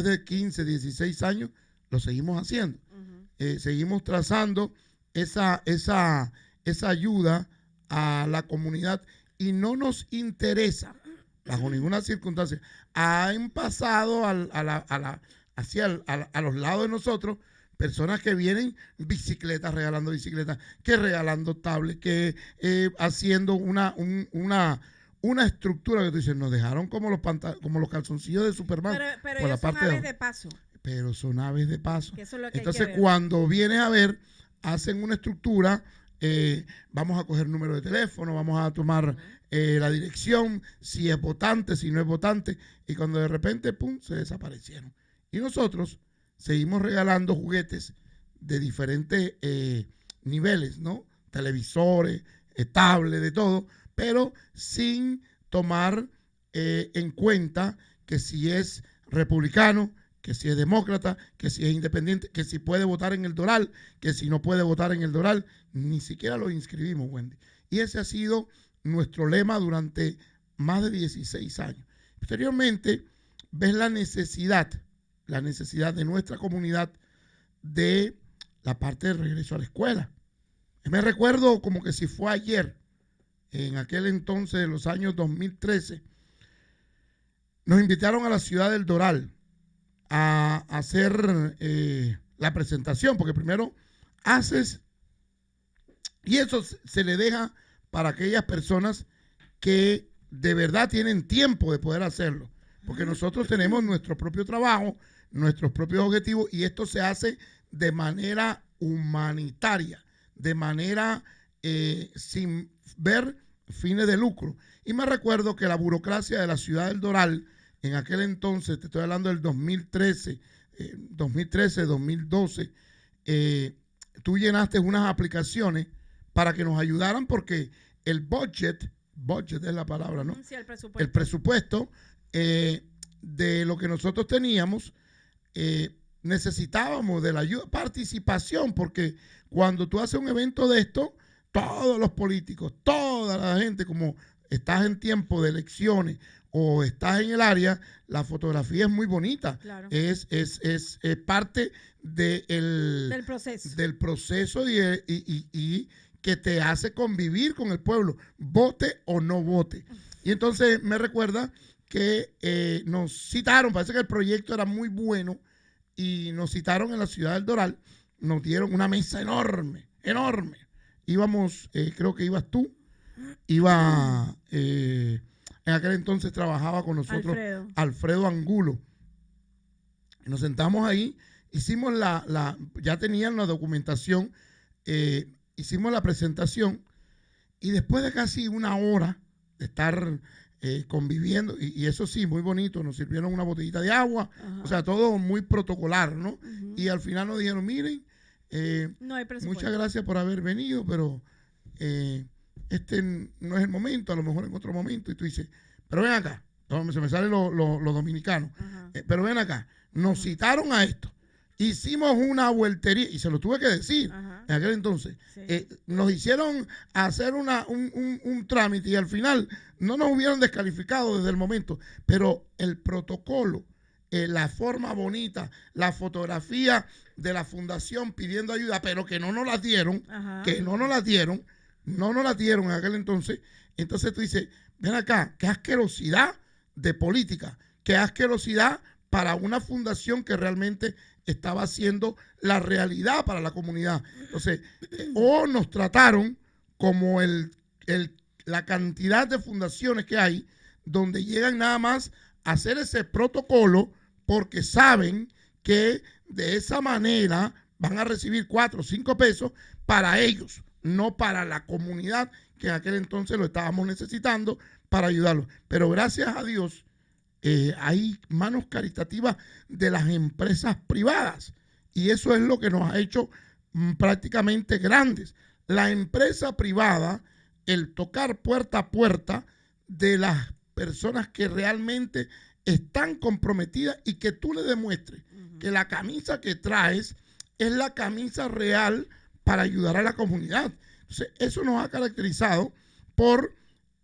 de 15, 16 años, lo seguimos haciendo. Seguimos trazando esa ayuda a la comunidad y no nos interesa, bajo ninguna circunstancia. Han pasado a los lados de nosotros personas que vienen regalando bicicletas, que regalando tablets, que haciendo una estructura que tú dices, nos dejaron como los calzoncillos de Superman. Pero ellos son aves de paso. Pero son aves de paso. Que eso es lo que entonces, hay que ver. Cuando vienes a ver, hacen una estructura, vamos a coger número de teléfono, vamos a tomar la dirección, si es votante, si no es votante, y cuando de repente, pum, se desaparecieron. Y nosotros seguimos regalando juguetes de diferentes niveles, ¿no? Televisores, tablets, de todo, pero sin tomar en cuenta que si es republicano, que si es demócrata, que si es independiente, que si puede votar en el Doral, que si no puede votar en el Doral, ni siquiera lo inscribimos, Wendy. Y ese ha sido nuestro lema durante más de 16 años. Posteriormente, ves la necesidad de nuestra comunidad de la parte de regreso a la escuela. Me recuerdo como que si fue ayer, en aquel entonces, en los años 2013, nos invitaron a la ciudad del Doral a hacer la presentación, porque primero haces, y eso se le deja para aquellas personas que de verdad tienen tiempo de poder hacerlo, porque nosotros tenemos nuestro propio trabajo, nuestros propios objetivos, y esto se hace de manera humanitaria, de manera sin ver fines de lucro. Y me recuerdo que la burocracia de la ciudad del Doral, en aquel entonces, te estoy hablando del 2013, 2012, tú llenaste unas aplicaciones para que nos ayudaran porque el budget es la palabra, ¿no? Sí, el presupuesto de lo que nosotros teníamos, necesitábamos de la ayuda, participación, porque cuando tú haces un evento de esto, todos los políticos, toda la gente, como estás en tiempo de elecciones o estás en el área, la fotografía es muy bonita. Claro. Es parte del proceso y que te hace convivir con el pueblo, vote o no vote. Y entonces me recuerda que nos citaron, parece que el proyecto era muy bueno, y nos citaron en la ciudad del Doral, nos dieron una mesa enorme. Íbamos, creo que ibas tú, en aquel entonces trabajaba con nosotros Alfredo Angulo. Nos sentamos ahí, hicimos ya tenían la documentación, hicimos la presentación, y después de casi una hora de estar conviviendo, y eso sí, muy bonito, nos sirvieron una botellita de agua, o sea, todo muy protocolar, ¿no? Y al final nos dijeron, miren, no hay muchas gracias por haber venido, pero este no es el momento, a lo mejor en otro momento. Y tú dices, pero ven acá, se me salen los dominicanos, pero ven acá, nos citaron a esto, hicimos una vueltería, y se lo tuve que decir en aquel entonces, nos hicieron hacer un trámite, y al final no nos hubieran descalificado desde el momento, pero el protocolo, la forma bonita, la fotografía de la fundación pidiendo ayuda, pero que no nos la dieron, no nos la dieron en aquel entonces. Entonces tú dices, ven acá, qué asquerosidad de política, qué asquerosidad para una fundación que realmente estaba haciendo la realidad para la comunidad. Entonces, o nos trataron como la cantidad de fundaciones que hay, donde llegan nada más a hacer ese protocolo porque saben que de esa manera van a recibir 4 o 5 pesos para ellos, no para la comunidad, que en aquel entonces lo estábamos necesitando para ayudarlos. Pero gracias a Dios, hay manos caritativas de las empresas privadas, y eso es lo que nos ha hecho prácticamente grandes. La empresa privada, el tocar puerta a puerta de las personas que realmente están comprometidas, y que tú le demuestres que la camisa que traes es la camisa real para ayudar a la comunidad. Entonces, eso nos ha caracterizado por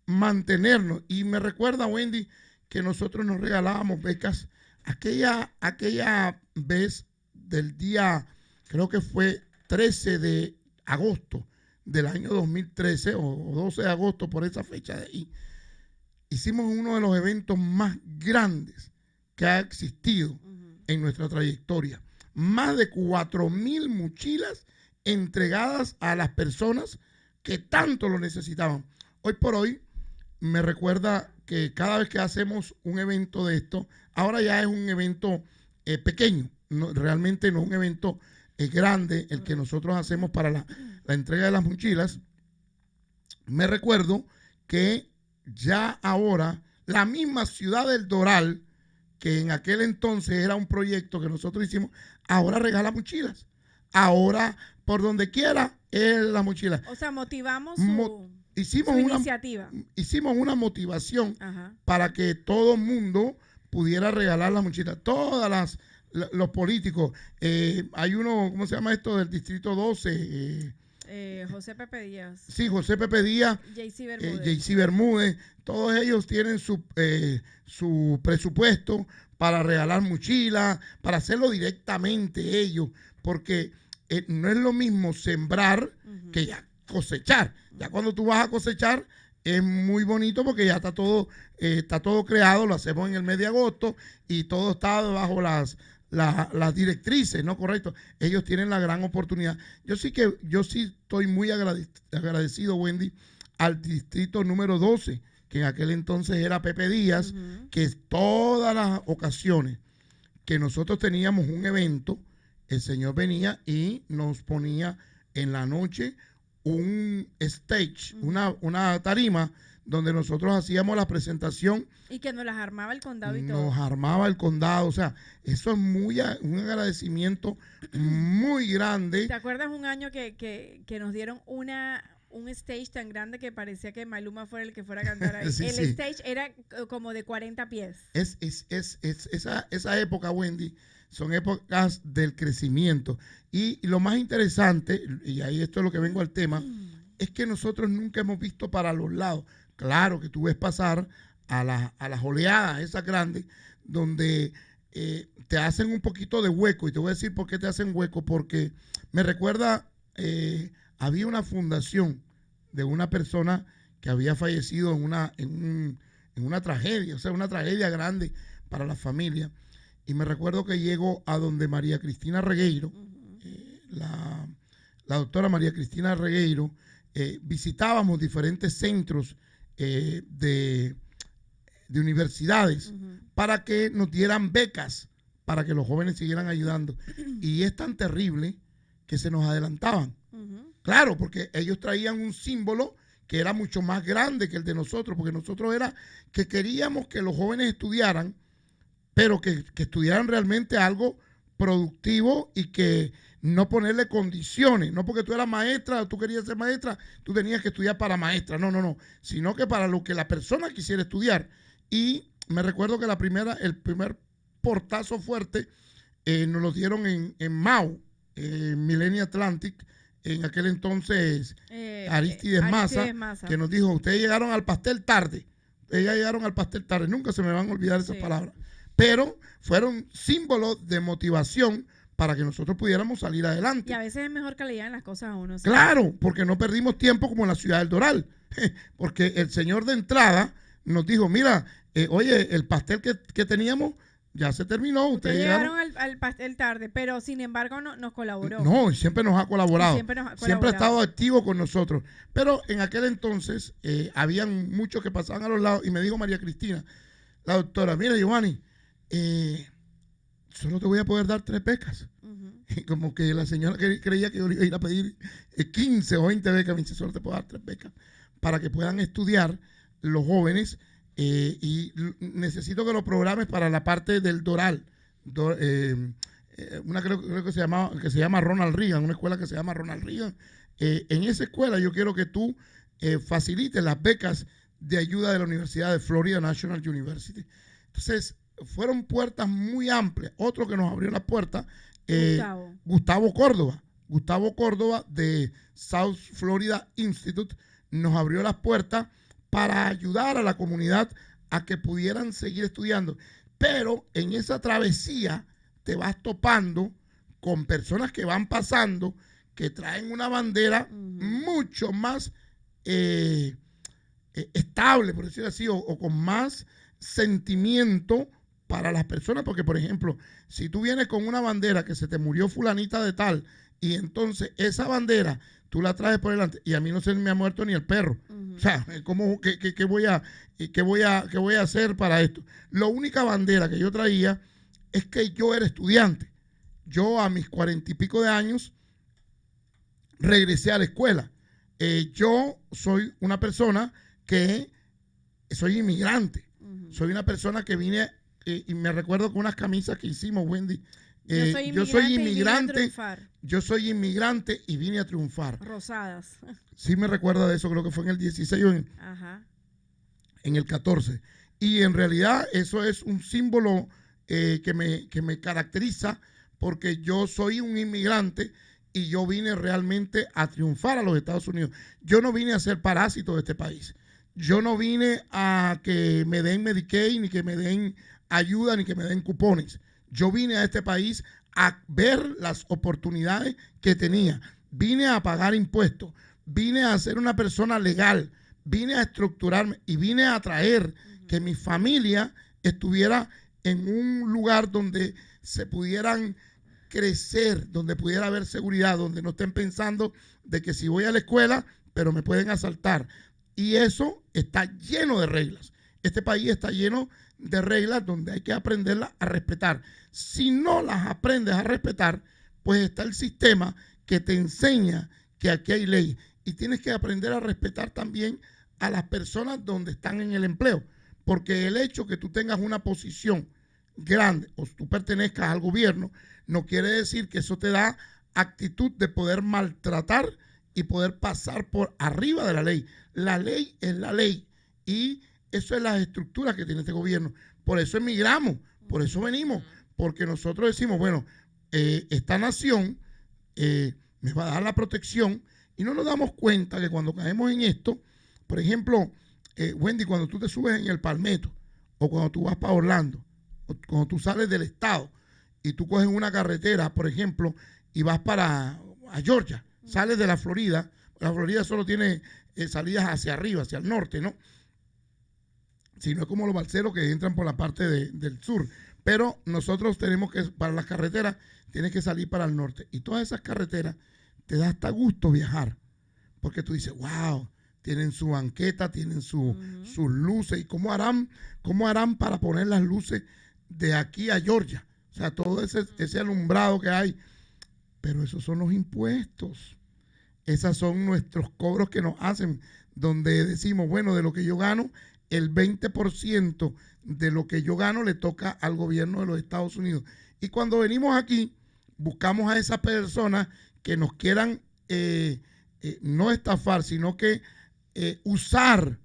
mantenernos. Y me recuerda, Wendy, que nosotros nos regalábamos becas aquella vez del día, creo que fue 13 de agosto del año 2013 o 12 de agosto, por esa fecha de ahí, hicimos uno de los eventos más grandes que ha existido en nuestra trayectoria. Más de 4,000 mochilas entregadas a las personas que tanto lo necesitaban. Hoy por hoy me recuerda que cada vez que hacemos un evento de esto, ahora ya es un evento pequeño, realmente no es un evento grande el que nosotros hacemos para la entrega de las mochilas. Me recuerdo que ya ahora la misma ciudad del Doral, que en aquel entonces era un proyecto que nosotros hicimos, ahora regala mochilas. Ahora, por donde quiera, es la mochila. O sea, motivamos hicimos su iniciativa. Hicimos una motivación para que todo el mundo pudiera regalar la mochila. Todas los políticos. Hay uno, ¿cómo se llama esto? Del Distrito 12. José Pepe Díaz. Sí, José Pepe Díaz. JC Bermúdez. Todos ellos tienen su presupuesto para regalar mochilas, para hacerlo directamente ellos, porque no es lo mismo sembrar que ya cosechar. Ya cuando tú vas a cosechar es muy bonito porque ya está todo creado, lo hacemos en el mes de agosto y todo está bajo las directrices, ¿no? Correcto. Ellos tienen la gran oportunidad. Yo sí estoy muy agradecido, Wendy, al distrito número 12, que en aquel entonces era Pepe Díaz, que todas las ocasiones que nosotros teníamos un evento, el señor venía y nos ponía en la noche un stage, una tarima donde nosotros hacíamos la presentación. Y que nos las armaba el condado y todo. Nos armaba el condado, o sea, eso es un agradecimiento muy grande. ¿Te acuerdas un año que nos dieron un stage tan grande que parecía que Maluma fuera el que fuera a cantar ahí? Sí, el stage era como de 40 pies. Esa época, Wendy, son épocas del crecimiento. Y lo más interesante, y ahí esto es lo que vengo al tema, es que nosotros nunca hemos visto para los lados. Claro que tú ves pasar a las oleadas esas grandes, donde te hacen un poquito de hueco. Y te voy a decir por qué te hacen hueco, porque me recuerda, había una fundación de una persona que había fallecido en una tragedia, o sea, una tragedia grande para la familia. Y me recuerdo que llego a donde María Cristina Regueiro, la doctora María Cristina Regueiro, visitábamos diferentes centros de universidades para que nos dieran becas, para que los jóvenes siguieran ayudando. Y es tan terrible que se nos adelantaban. Claro, porque ellos traían un símbolo que era mucho más grande que el de nosotros, porque nosotros era que queríamos que los jóvenes estudiaran, pero que estudiaran realmente algo productivo y que no ponerle condiciones, no porque tú eras maestra, tú querías ser maestra, tú tenías que estudiar para maestra, no, sino que para lo que la persona quisiera estudiar. Y me recuerdo que el primer portazo fuerte nos lo dieron en Mau, Millennium Atlantic, en aquel entonces Aristides Maza, que nos dijo, ustedes llegaron al pastel tarde, nunca se me van a olvidar esas palabras, pero fueron símbolos de motivación para que nosotros pudiéramos salir adelante. Y a veces es mejor que le digan las cosas a uno. ¿Sí? Claro, porque no perdimos tiempo como en la ciudad del Doral, porque el señor de entrada nos dijo, mira, oye, el pastel que teníamos ya se terminó. Ustedes llegaron al pastel tarde, pero sin embargo nos colaboró. No, siempre nos ha colaborado. Siempre ha estado activo con nosotros. Pero en aquel entonces habían muchos que pasaban a los lados y me dijo María Cristina, la doctora, mira, Giovanni, solo te voy a poder dar 3 becas. Y como que la señora creía que yo le iba a ir a pedir 15 o 20 becas. Me dice, solo te puedo dar 3 becas para que puedan estudiar los jóvenes y necesito que lo programes para la parte del Doral. Una creo que se llama Ronald Reagan, una escuela que se llama Ronald Reagan. En esa escuela yo quiero que tú facilites las becas de ayuda de la Universidad de Florida National University. Entonces, fueron puertas muy amplias. Otro que nos abrió la puerta, Gustavo Córdoba de South Florida Institute, nos abrió las puertas para ayudar a la comunidad a que pudieran seguir estudiando. Pero en esa travesía te vas topando con personas que van pasando, que traen una bandera mucho más estable, por decirlo así, o con más sentimiento para las personas, porque por ejemplo, si tú vienes con una bandera que se te murió fulanita de tal, y entonces esa bandera tú la traes por delante, y a mí no se me ha muerto ni el perro. O sea, ¿qué voy a hacer para esto? La única bandera que yo traía es que yo era estudiante. Yo a mis 40 y pico de años regresé a la escuela. Yo soy una persona que soy inmigrante. Soy una persona que vine, y me recuerdo con unas camisas que hicimos, Wendy. Yo soy inmigrante. Yo soy inmigrante y vine a triunfar. Rosadas. Sí me recuerda de eso, creo que fue en el 16 o en el 14. Y en realidad eso es un símbolo que me caracteriza, porque yo soy un inmigrante y yo vine realmente a triunfar a los Estados Unidos. Yo no vine a ser parásito de este país. Yo no vine a que me den Medicaid, ni que me den ayuda, ni que me den cupones. Yo vine a este país a ver las oportunidades que tenía. Vine a pagar impuestos. Vine a ser una persona legal. Vine a estructurarme y vine a traer que mi familia estuviera en un lugar donde se pudieran crecer, donde pudiera haber seguridad, donde no estén pensando de que si voy a la escuela, pero me pueden asaltar. Y eso está lleno de reglas. Este país está lleno de reglas donde hay que aprenderlas a respetar. Si no las aprendes a respetar, pues está el sistema que te enseña que aquí hay leyes. Y tienes que aprender a respetar también a las personas donde están en el empleo. Porque el hecho que tú tengas una posición grande o tú pertenezcas al gobierno, no quiere decir que eso te da actitud de poder maltratar y poder pasar por arriba de la ley. La ley es la ley y eso es las estructuras que tiene este gobierno. Por eso emigramos, por eso venimos, porque nosotros decimos, bueno, esta nación me va a dar la protección, y no nos damos cuenta que cuando caemos en esto, por ejemplo, Wendy, cuando tú te subes en el Palmetto o cuando tú vas para Orlando, o cuando tú sales del estado y tú coges una carretera, por ejemplo, y vas a Georgia, sales de la Florida solo tiene salidas hacia arriba, hacia el norte, ¿no? Si no es como los balseros que entran por la parte del sur. Pero nosotros tenemos que, para las carreteras, tienes que salir para el norte. Y todas esas carreteras te da hasta gusto viajar. Porque tú dices, wow, tienen su banqueta, tienen sus luces. ¿Y cómo harán para poner las luces de aquí a Georgia? O sea, todo ese alumbrado que hay. Pero esos son los impuestos. Esos son nuestros cobros que nos hacen, donde decimos, bueno, de lo que yo gano, el 20% de lo que yo gano le toca al gobierno de los Estados Unidos. Y cuando venimos aquí, buscamos a esas personas que nos quieran no estafar, sino que usar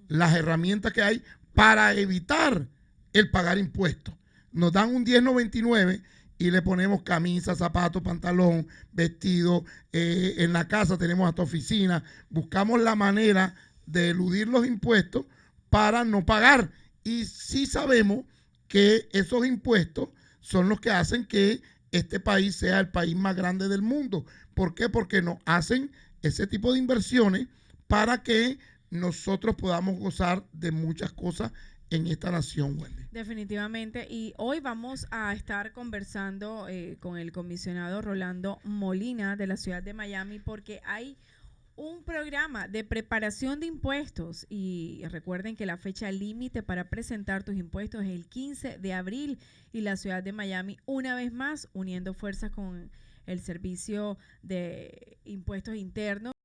las herramientas que hay para evitar el pagar impuestos. Nos dan un 1099 y le ponemos camisa, zapatos, pantalón, vestido. En la casa tenemos hasta oficina. Buscamos la manera de eludir los impuestos para no pagar. Y sí sabemos que esos impuestos son los que hacen que este país sea el país más grande del mundo. ¿Por qué? Porque nos hacen ese tipo de inversiones para que nosotros podamos gozar de muchas cosas en esta nación, Wendy. Definitivamente. Y hoy vamos a estar conversando con el comisionado Rolando Molina de la ciudad de Miami, porque hay un programa de preparación de impuestos, y recuerden que la fecha límite para presentar tus impuestos es el 15 de abril, y la ciudad de Miami, una vez más, uniendo fuerzas con el Servicio de Impuestos Internos,